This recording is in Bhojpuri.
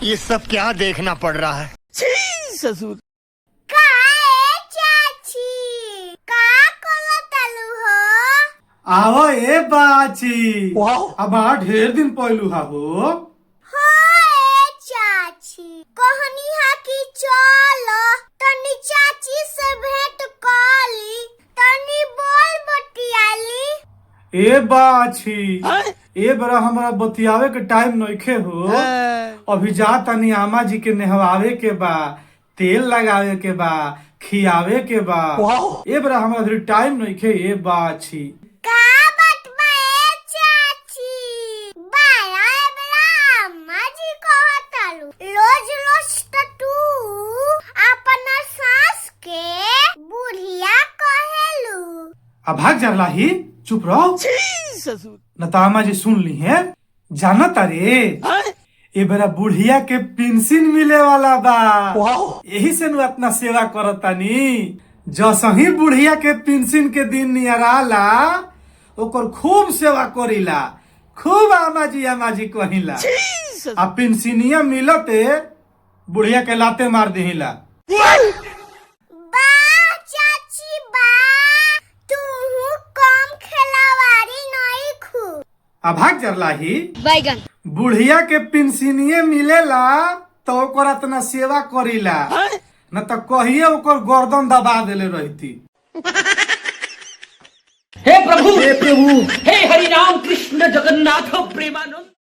ये सब क्या देखना पड़ रहा है। ससुर आवो ए बाची अब ढेर दिन पहलू हा हो। चाची कहनी हा कि चलो तनी चाची से भेंट काली तनी बोल बतियाली। ए बाची ए बरा हमारा बतियावे के टाइम नइखे हो। अभी जा तनी आमा जी के नहवावे के बा, तेल लगावे के बा, खियावे के बा। ए बरा हमारा अभी टाइम नइखे। ए बाची अब भाग जाला ही चुप रहो। ससुर नतामा जी सुन ली है जाना तारे ए बेरा बुढ़िया के पेंशन मिले वाला बा। यही से नु अपना सेवा करतानी। जसही बुढ़िया के पेंशन के दिन नियराला ओकर खूब सेवा करीला, खूब आमा जी कहिला। आ पेंशनिया मिलते बुढ़िया के लाते मार देहिला। अब भाग जरला ही बैगन बुढ़िया के पेंशनिये मिलेला तो ओकर इतना सेवा करीला, न तो कहिए ओकर गर्दन दबा देले रहती। हे प्रभु हे हरि राम कृष्ण जगन्नाथ प्रेमानंद।